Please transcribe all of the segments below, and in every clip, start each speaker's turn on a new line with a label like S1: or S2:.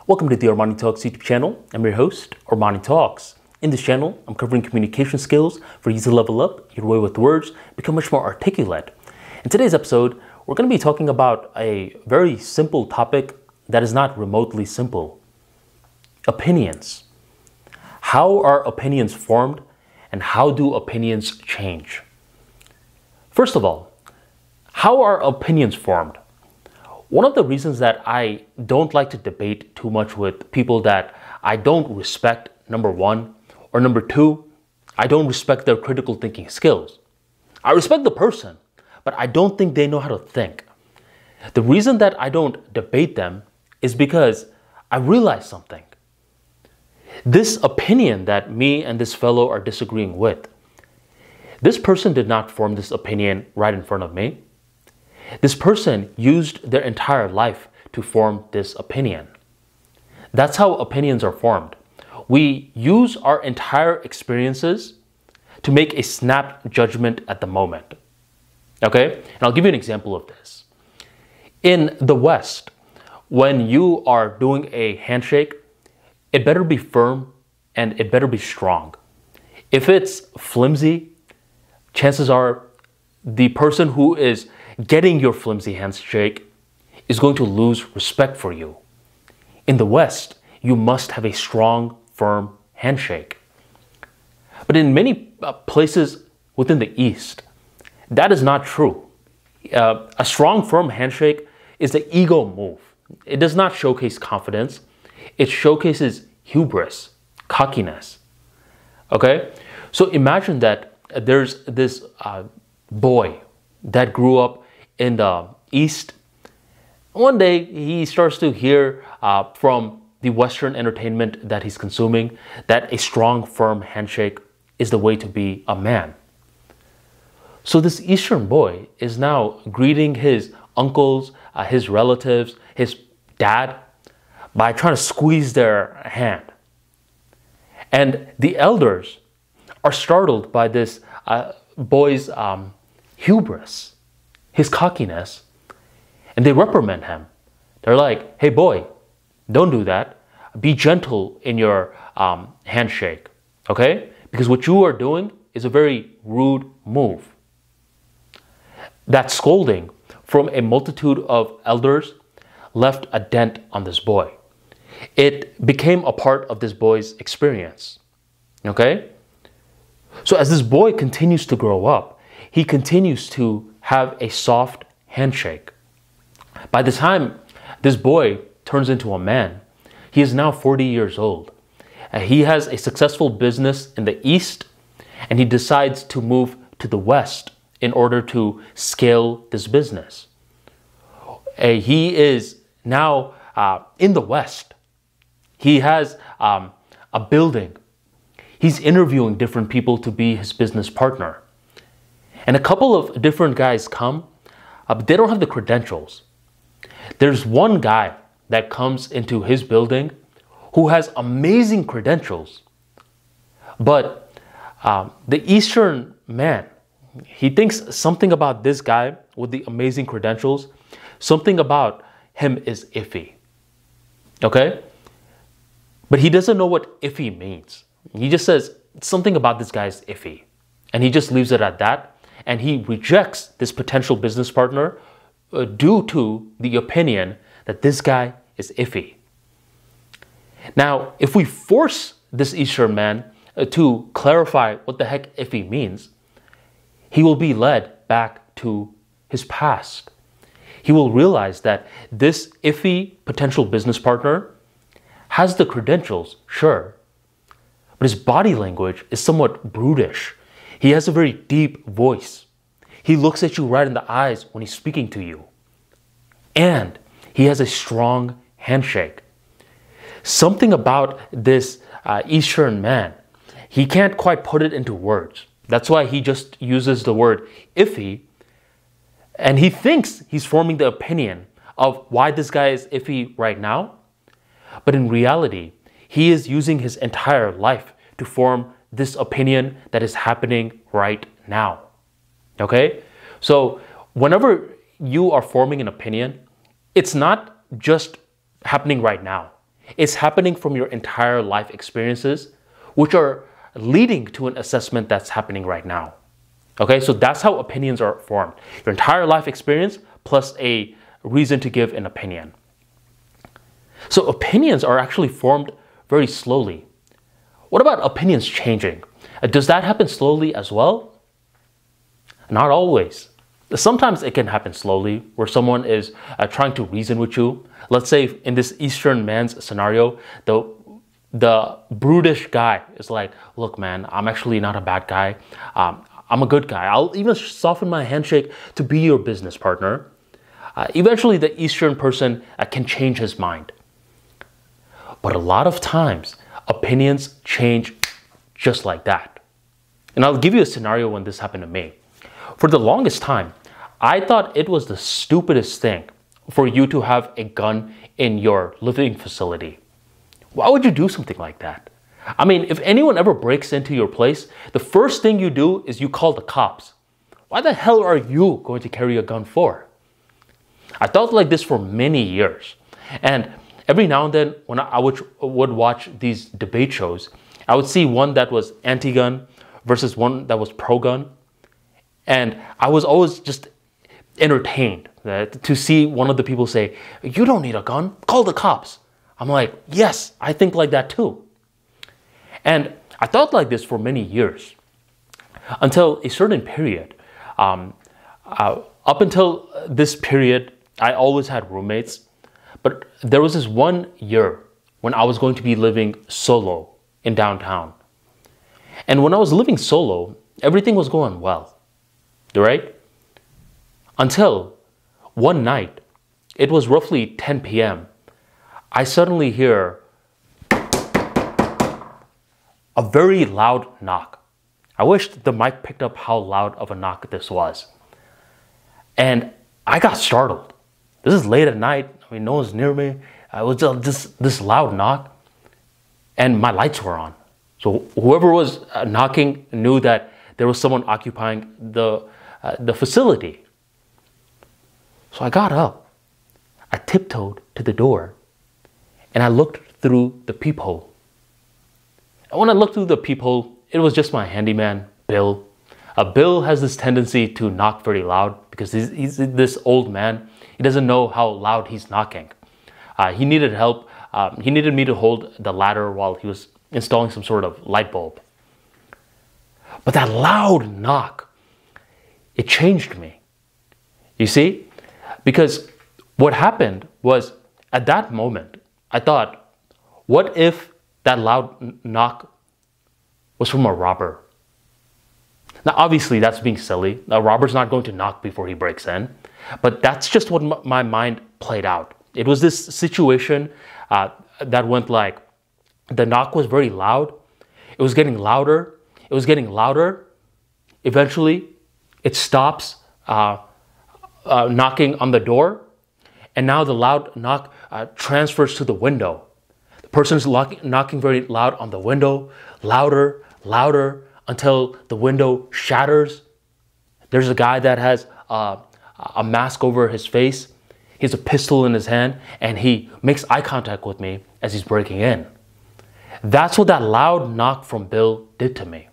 S1: Welcome to the ArmaniTalks YouTube channel. I'm your host, ArmaniTalks. In this channel, I'm covering communication skills for you to level up your way with words, become much more articulate. In today's episode, we're going to be talking about a very simple topic that is not remotely simple. Opinions. How are opinions formed and how do opinions change? First of all, how are opinions formed? One of the reasons that I don't like to debate too much with people that I don't respect, number one, or number two, I don't respect their critical thinking skills. I respect the person, but I don't think they know how to think. The reason that I don't debate them is because I realize something. This opinion that me and this fellow are disagreeing with, this person did not form this opinion right in front of me. This person used their entire life to form this opinion. That's how opinions are formed. We use our entire experiences to make a snap judgment at the moment. Okay? And I'll give you an example of this. In the West, when you are doing a handshake, it better be firm and it better be strong. If it's flimsy, chances are the person who is getting your flimsy handshake is going to lose respect for you. In the West, you must have a strong, firm handshake. But in many places within the East, that is not true. A strong, firm handshake is the ego move. It does not showcase confidence. It showcases hubris, cockiness. Okay? So imagine that there's this boy that grew up in the East. One day he starts to hear from the Western entertainment that he's consuming that a strong, firm handshake is the way to be a man. So this Eastern boy is now greeting his uncles, his relatives, his dad by trying to squeeze their hand. And the elders are startled by this boy's hubris, his cockiness, and they reprimand him. They're like, hey boy, don't do that. Be gentle in your handshake, okay? Because what you are doing is a very rude move. That scolding from a multitude of elders left a dent on this boy. It became a part of this boy's experience, okay? So as this boy continues to grow up, he continues to have a soft handshake. By the time this boy turns into a man, he is now 40 years old. He has a successful business in the East, and he decides to move to the West in order to scale this business. He is now in the West. He has a building. He's interviewing different people to be his business partner. And a couple of different guys come, but they don't have the credentials. There's one guy that comes into his building who has amazing credentials. But the Eastern man, he thinks something about this guy with the amazing credentials, something about him is iffy. Okay? But he doesn't know what iffy means. He just says something about this guy is iffy. And he just leaves it at that. And he rejects this potential business partner due to the opinion that this guy is iffy. Now, if we force this Eastern man to clarify what the heck iffy means, he will be led back to his past. He will realize that this iffy potential business partner has the credentials, sure, but his body language is somewhat brutish. He has a very deep voice. He looks at you right in the eyes when he's speaking to you. And he has a strong handshake. Something about this Eastern man, he can't quite put it into words. That's why he just uses the word iffy. And he thinks he's forming the opinion of why this guy is iffy right now. But in reality, he is using his entire life to form this opinion that is happening right now. Okay? So whenever you are forming an opinion, it's not just happening right now. It's happening from your entire life experiences, which are leading to an assessment that's happening right now. Okay, so that's how opinions are formed. Your entire life experience plus a reason to give an opinion. So opinions are actually formed very slowly. What about opinions changing? Does that happen slowly as well? Not always. Sometimes it can happen slowly, where someone is trying to reason with you. Let's say in this Eastern man's scenario, the brutish guy is like, look man, I'm actually not a bad guy. I'm a good guy. I'll even soften my handshake to be your business partner. Eventually the Eastern person can change his mind. But a lot of times, opinions change just like that. And I'll give you a scenario when this happened to me. For the longest time, I thought it was the stupidest thing for you to have a gun in your living facility. Why would you do something like that? I mean, if anyone ever breaks into your place, the first thing you do is you call the cops. Why the hell are you going to carry a gun for? I thought like this for many years. And every now and then when I would watch these debate shows, I would see one that was anti-gun versus one that was pro-gun. And I was always just entertained to see one of the people say, you don't need a gun, call the cops. I'm like, yes, I think like that too. And I thought like this for many years until a certain period. Up until this period, I always had roommates. But there was this one year when I was going to be living solo in downtown. And when I was living solo, everything was going well, right? Until one night, it was roughly 10 p.m. I suddenly hear a very loud knock. I wish the mic picked up how loud of a knock this was. And I got startled. This is late at night. I mean, no one's near me. It was just this loud knock. And my lights were on. So whoever was knocking knew that there was someone occupying the facility. So I got up. I tiptoed to the door. And I looked through the peephole. And when I looked through the peephole, it was just my handyman, Bill. Bill has this tendency to knock very loud because he's this old man. He doesn't know how loud he's knocking. He needed help. He needed me to hold the ladder while he was installing some sort of light bulb. But that loud knock, it changed me. You see? Because what happened was at that moment, I thought, what if that loud knock was from a robber? Now, obviously, that's being silly. A robber's not going to knock before he breaks in. But that's just what my mind played out. It was this situation that went like, the knock was very loud. It was getting louder. It was getting louder. Eventually, it stops knocking on the door. And now the loud knock transfers to the window. The person's knocking very loud on the window, louder, louder, until the window shatters. There's a guy that has a mask over his face. He has a pistol in his hand, and he makes eye contact with me as he's breaking in. That's what that loud knock from Bill did to me.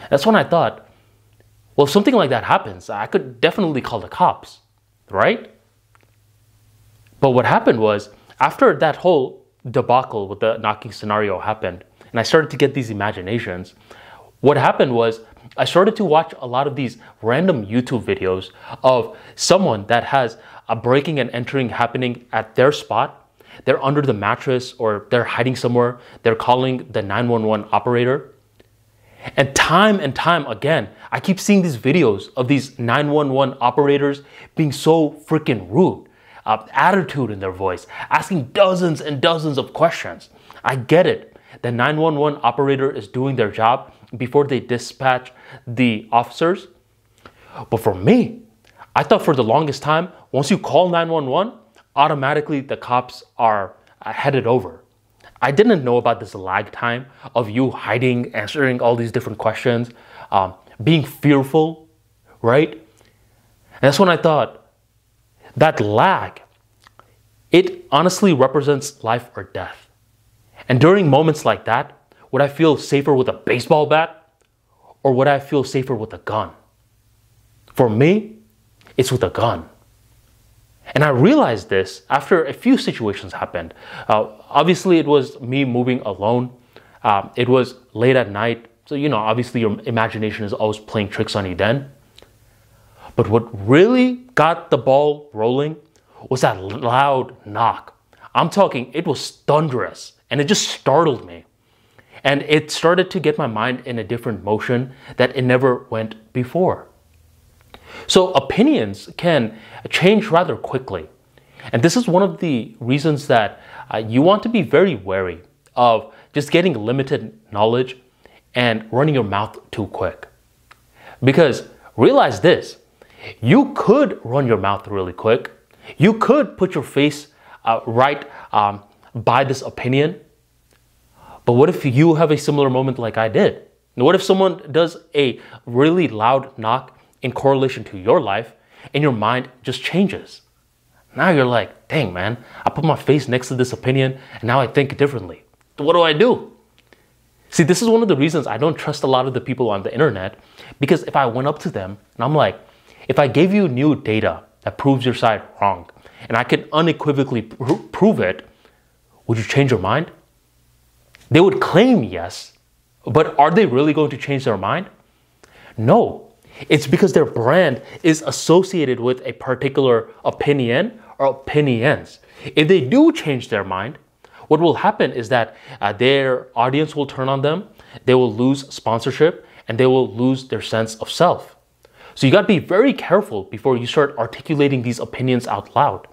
S1: That's when I thought, well, if something like that happens, I could definitely call the cops, right? But what happened was, after that whole debacle with the knocking scenario happened, and I started to get these imaginations, what happened was I started to watch a lot of these random YouTube videos of someone that has a breaking and entering happening at their spot. They're under the mattress or they're hiding somewhere. They're calling the 911 operator. And time again, I keep seeing these videos of these 911 operators being so freaking rude. Attitude in their voice, asking dozens and dozens of questions. I get it. The 911 operator is doing their job before they dispatch the officers. But for me, I thought for the longest time, once you call 911, automatically the cops are headed over. I didn't know about this lag time of you hiding, answering all these different questions, being fearful, right? And that's when I thought, that lag, It honestly represents life or death. And during moments like that, would I feel safer with a baseball bat or would I feel safer with a gun? For me, it's with a gun. And I realized this after a few situations happened. Obviously, it was me moving alone. It was late at night. So, obviously your imagination is always playing tricks on you then. But what really got the ball rolling was that loud knock. I'm talking, it was thunderous and it just startled me. And it started to get my mind in a different motion that it never went before. So opinions can change rather quickly. And this is one of the reasons that you want to be very wary of just getting limited knowledge and running your mouth too quick. Because realize this, you could run your mouth really quick. You could put your face right by this opinion. But what if you have a similar moment like I did? And what if someone does a really loud knock in correlation to your life and your mind just changes? Now you're like, dang man, I put my face next to this opinion and now I think differently. What do I do? See, this is one of the reasons I don't trust a lot of the people on the internet, because if I went up to them and I'm like, if I gave you new data that proves your side wrong and I could unequivocally prove it, would you change your mind? They would claim yes, but are they really going to change their mind? No, it's because their brand is associated with a particular opinion or opinions. If they do change their mind, what will happen is that their audience will turn on them, they will lose sponsorship, and they will lose their sense of self. So you got to be very careful before you start articulating these opinions out loud.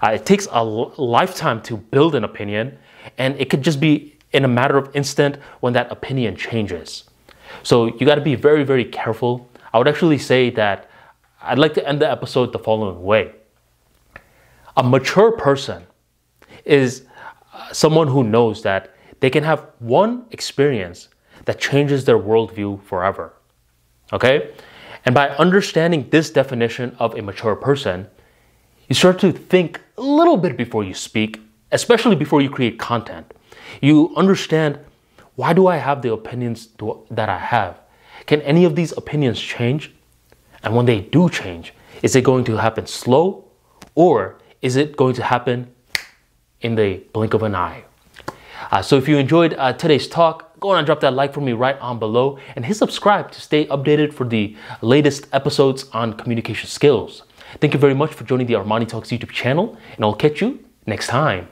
S1: It takes a lifetime to build an opinion, and it could just be in a matter of instant when that opinion changes. So you got to be very, very careful. I would actually say that I'd like to end the episode the following way. A mature person is someone who knows that they can have one experience that changes their worldview forever. Okay? And by understanding this definition of a mature person, you start to think a little bit before you speak, especially before you create content. You understand, why do I have the opinions that I have? Can any of these opinions change? And when they do change, is it going to happen slow or is it going to happen in the blink of an eye? So if you enjoyed today's talk, go on and drop that like for me right on below and hit subscribe to stay updated for the latest episodes on communication skills. Thank you very much for joining the ArmaniTalks YouTube channel, and I'll catch you next time.